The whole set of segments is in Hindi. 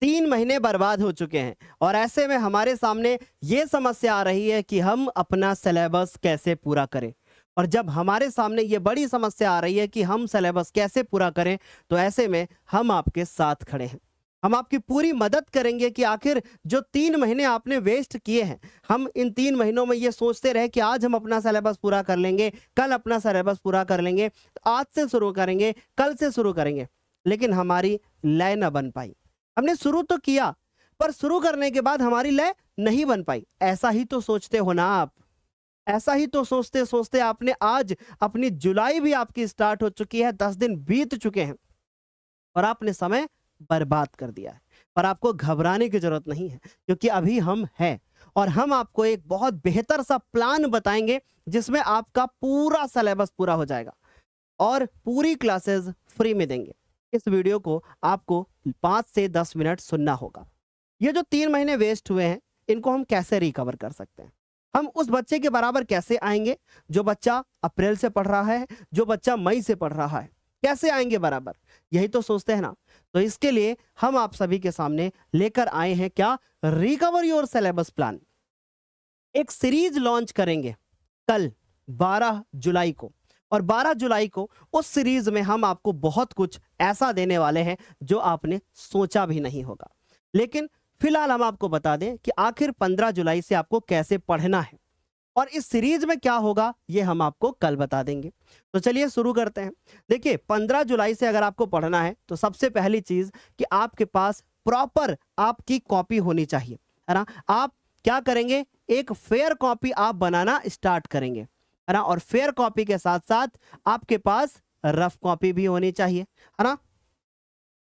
3 महीने बर्बाद हो चुके हैं और ऐसे में हमारे सामने ये समस्या आ रही है कि हम अपना सिलेबस कैसे पूरा करें। और जब हमारे सामने ये बड़ी समस्या आ रही है कि हम सिलेबस कैसे पूरा करें, तो ऐसे में हम आपके साथ खड़े हैं। हम आपकी पूरी मदद करेंगे कि आखिर जो 3 महीने आपने वेस्ट किए हैं, हम इन 3 महीनों में ये सोचते रहे कि आज हम अपना सिलेबस पूरा कर लेंगे, कल अपना सिलेबस पूरा कर लेंगे, आज से शुरू करेंगे, कल से शुरू करेंगे, लेकिन हमारी लय न बन पाई। हमने शुरू तो किया, पर शुरू करने के बाद हमारी लय नहीं बन पाई। ऐसा ही तो सोचते हो ना आप? ऐसा ही तो सोचते सोचते आपने आज अपनी जुलाई भी आपकी स्टार्ट हो चुकी है, 10 दिन बीत चुके हैं और आपने समय बर्बाद कर दिया है। पर आपको घबराने की जरूरत नहीं है, क्योंकि अभी हम हैं और हम आपको एक बहुत बेहतर सा प्लान बताएंगे जिसमें आपका पूरा सिलेबस पूरा हो जाएगा और पूरी क्लासेस फ्री में देंगे। इस वीडियो को आपको 5 से 10 मिनट सुनना होगा। ये जो 3 महीने वेस्ट हुए हैं, इनको हम कैसे रिकवर कर सकते हैं? हम उस बच्चे के बराबर कैसे आएंगे जो बच्चा अप्रैल से पढ़ रहा है, जो बच्चा मई से पढ़ रहा है? कैसे आएंगे बराबर? यही तो सोचते हैं ना। तो इसके लिए हम आप सभी के सामने लेकर आए हैं क्या? Recover your syllabus plan. एक सीरीज लॉन्च करेंगे कल 12 जुलाई को, और 12 जुलाई को उस सीरीज में हम आपको बहुत कुछ ऐसा देने वाले हैं जो आपने सोचा भी नहीं होगा। लेकिन फिलहाल हम आपको बता दें कि आखिर 15 जुलाई से आपको कैसे पढ़ना है और इस सीरीज में क्या होगा ये हम आपको कल बता देंगे। तो चलिए शुरू करते हैं। देखिए, 15 जुलाई से अगर आपको पढ़ना है तो सबसे पहली चीज कि आपके पास प्रॉपर आपकी कॉपी होनी चाहिए, है ना। आप क्या करेंगे? एक फेयर कॉपी आप बनाना स्टार्ट करेंगे, है ना। और फेयर कॉपी के साथ साथ आपके पास रफ कॉपी भी होनी चाहिए, है ना।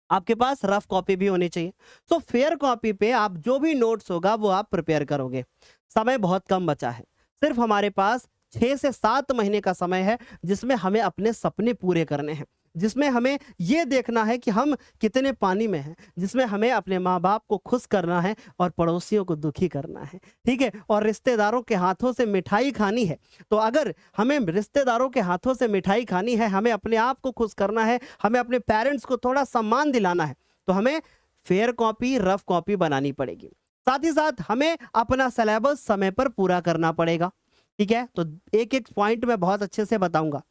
आपके पास रफ कॉपी भी होनी चाहिए। तो फेयर कॉपी पे आप जो भी नोट्स होगा वो आप प्रिपेयर करोगे। समय बहुत कम बचा है, सिर्फ हमारे पास 6 से 7 महीने का समय है जिसमें हमें अपने सपने पूरे करने हैं, जिसमें हमें ये देखना है कि हम कितने पानी में हैं, जिसमें हमें अपने माँ बाप को खुश करना है और पड़ोसियों को दुखी करना है, ठीक है। और रिश्तेदारों के हाथों से मिठाई खानी है। तो अगर हमें रिश्तेदारों के हाथों से मिठाई खानी है, हमें अपने आप को खुश करना है, हमें अपने पेरेंट्स को थोड़ा सम्मान दिलाना है, तो हमें फेयर कॉपी, रफ कॉपी बनानी पड़ेगी। साथ ही साथ हमें अपना सिलेबस समय पर पूरा करना पड़ेगा, ठीक है। तो एक एक पॉइंट मैं बहुत अच्छे से बताऊंगा।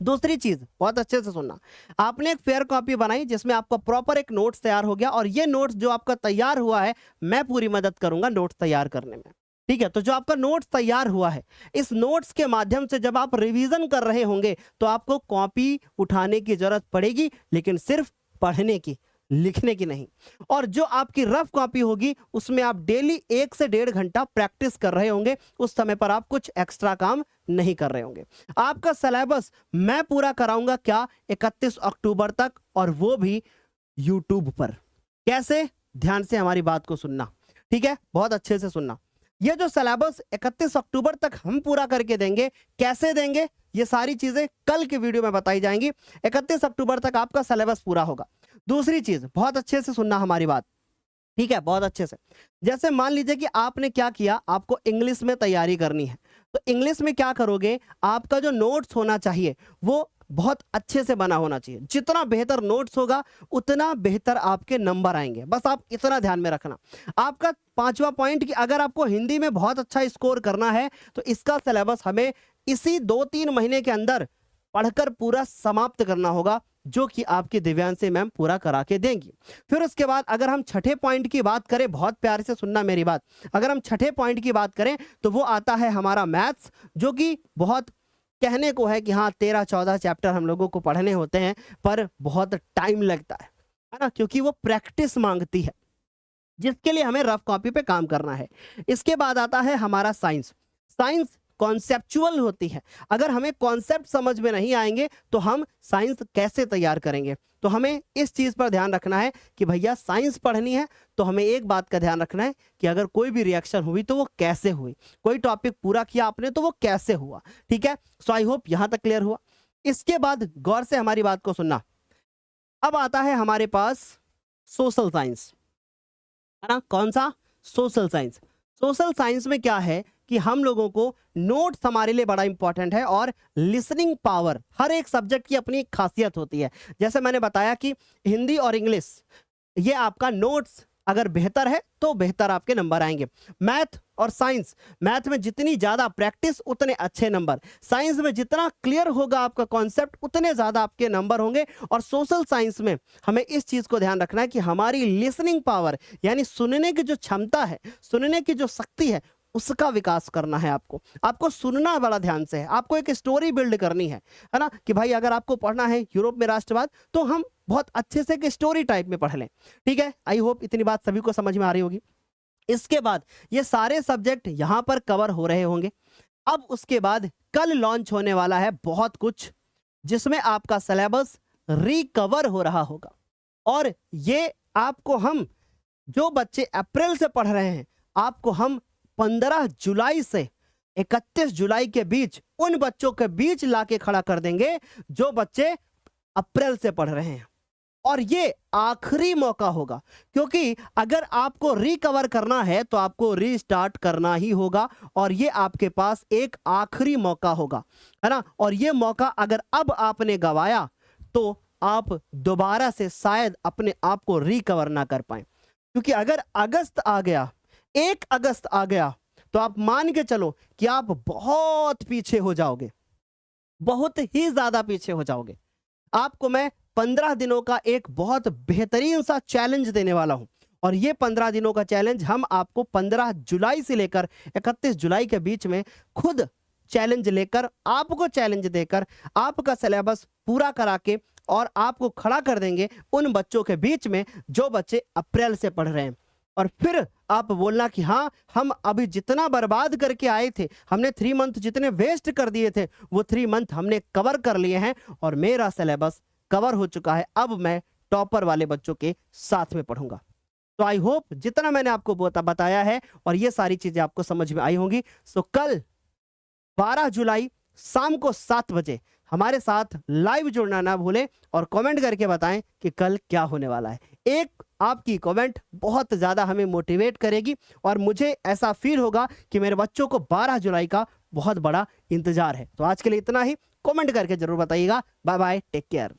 दूसरी चीज बहुत अच्छे से सुनना, आपने एक फेयर कॉपी बनाई जिसमें आपका प्रॉपर एक नोट्स तैयार हो गया और ये नोट्स जो आपका तैयार हुआ है, मैं पूरी मदद करूंगा नोट्स तैयार करने में, ठीक है। तो जो आपका नोट्स तैयार हुआ है, इस नोट्स के माध्यम से जब आप रिवीजन कर रहे होंगे तो आपको कॉपी उठाने की जरूरत पड़ेगी, लेकिन सिर्फ पढ़ने की, लिखने की नहीं। और जो आपकी रफ कॉपी होगी उसमें आप डेली 1 से 1.5 घंटा प्रैक्टिस कर रहे होंगे। उस समय पर आप कुछ एक्स्ट्रा काम नहीं कर रहे होंगे। आपका सिलेबस मैं पूरा कराऊंगा क्या? 31 अक्टूबर तक, और वो भी यूट्यूब पर। कैसे? ध्यान से हमारी बात को सुनना, ठीक है, बहुत अच्छे से सुनना। ये जो सिलेबस 31 अक्टूबर तक हम पूरा करके देंगे, कैसे देंगे ये सारी चीजें कल के वीडियो में बताई जाएंगी। 31 अक्टूबर तक आपका सिलेबस पूरा होगा। दूसरी चीज, बहुत अच्छे से सुनना हमारी बात, ठीक है, बहुत अच्छे से। जैसे मान लीजिए कि आपने क्या किया, आपको इंग्लिश में तैयारी करनी है, तो इंग्लिश में क्या करोगे? आपका जो नोट्स होना चाहिए वो बहुत अच्छे से बना होना चाहिए। जितना बेहतर नोट्स होगा उतना बेहतर आपके नंबर आएंगे। बस आप इतना ध्यान में रखना। आपका 5वां पॉइंट कि अगर आपको हिंदी में बहुत अच्छा स्कोर करना है तो इसका सिलेबस हमें इसी 2-3 महीने के अंदर पढ़कर पूरा समाप्त करना होगा, जो कि आपकी दिव्यांशी मैम पूरा करा के देंगी। फिर उसके बाद अगर हम छठे पॉइंट की बात करें, बहुत प्यार से सुनना मेरी बात, अगर हम छठे पॉइंट की बात करें तो वो आता है हमारा मैथ्स, जो कि बहुत कहने को है कि हाँ 13-14 चैप्टर हम लोगों को पढ़ने होते हैं, पर बहुत टाइम लगता है ना, क्योंकि वो प्रैक्टिस मांगती है, जिसके लिए हमें रफ कॉपी पे काम करना है। इसके बाद आता है हमारा साइंस। साइंस कॉन्सेप्चुअल होती है। अगर हमें कॉन्सेप्ट समझ में नहीं आएंगे तो हम साइंस कैसे तैयार करेंगे? तो हमें इस चीज पर ध्यान रखना है कि भैया साइंस पढ़नी है तो हमें एक बात का ध्यान रखना है कि अगर कोई भी रिएक्शन हुई तो वो कैसे हुई, कोई टॉपिक पूरा किया आपने तो वो कैसे हुआ, ठीक है। सो आई होप यहां तक क्लियर हुआ। इसके बाद गौर से हमारी बात को सुनना। अब आता है हमारे पास सोशल साइंस, है ना। कौन सा? Social science. सोशल साइंस में क्या है कि हम लोगों को नोट्स हमारे लिए बड़ा इंपॉर्टेंट है, और लिसनिंग पावर, हर एक सब्जेक्ट की अपनी एक खासियत होती है। जैसे मैंने बताया कि हिंदी और इंग्लिश ये आपका नोट्स अगर बेहतर है तो बेहतर आपके नंबर आएंगे। मैथ और साइंस, मैथ में जितनी ज़्यादा प्रैक्टिस उतने अच्छे नंबर, साइंस में जितना क्लियर होगा आपका कॉन्सेप्ट उतने ज़्यादा आपके नंबर होंगे। और सोशल साइंस में हमें इस चीज़ को ध्यान रखना है कि हमारी लिसनिंग पावर यानी सुनने की जो क्षमता है, सुनने की जो शक्ति है, उसका विकास करना है। आपको सुनना बड़ा ध्यान से है, आपको एक स्टोरी बिल्ड करनी है ना, कि भाई अगर आपको पढ़ना है यूरोप में राष्ट्रवाद तो हम बहुत अच्छे से एक स्टोरी टाइप में पढ़ लें। ठीक है, आई होप इतनी बात सभी को समझ में आ रही होगी। इसके बाद ये सारे सब्जेक्ट यहां पर कवर हो रहे होंगे। अब उसके बाद कल लॉन्च होने वाला है बहुत कुछ, जिसमें आपका सिलेबस रिकवर हो रहा होगा। और ये आपको हम, जो बच्चे अप्रैल से पढ़ रहे हैं, आपको हम 15 जुलाई से 31 जुलाई के बीच उन बच्चों के बीच लाके खड़ा कर देंगे जो बच्चे अप्रैल से पढ़ रहे हैं। और ये आखिरी मौका होगा, क्योंकि अगर आपको रिकवर करना है तो आपको रीस्टार्ट करना ही होगा। और ये आपके पास एक आखिरी मौका होगा, है ना। और ये मौका अगर अब आपने गवाया तो आप दोबारा से शायद अपने आप को रिकवर ना कर पाए। क्योंकि अगर अगस्त आ गया, 1 अगस्त आ गया, तो आप मान के चलो कि आप बहुत पीछे हो जाओगे, बहुत ही ज्यादा पीछे हो जाओगे। आपको मैं 15 दिनों का एक बहुत बेहतरीन सा चैलेंज देने वाला हूं। और ये 15 दिनों का चैलेंज हम आपको 15 जुलाई से लेकर 31 जुलाई के बीच में खुद चैलेंज लेकर, आपको चैलेंज देकर, आपका सिलेबस पूरा करा के और आपको खड़ा कर देंगे उन बच्चों के बीच में जो बच्चे अप्रैल से पढ़ रहे हैं। और फिर आप बोलना कि हाँ, हम अभी जितना बर्बाद करके आए थे, हमने 3 मंथ जितने वेस्ट कर दिए थे, वो 3 मंथ हमने कवर कर लिए हैं और मेरा सिलेबस कवर हो चुका है। अब मैं टॉपर वाले बच्चों के साथ में पढ़ूंगा। तो आई होप जितना मैंने आपको बताया है और ये सारी चीजें आपको समझ में आई होंगी। सो कल 12 जुलाई शाम को 7 बजे हमारे साथ लाइव जुड़ना ना भूलें और कमेंट करके बताएं कि कल क्या होने वाला है। एक आपकी कमेंट बहुत ज़्यादा हमें मोटिवेट करेगी और मुझे ऐसा फील होगा कि मेरे बच्चों को 12 जुलाई का बहुत बड़ा इंतजार है। तो आज के लिए इतना ही, कमेंट करके जरूर बताइएगा। Bye bye, take care.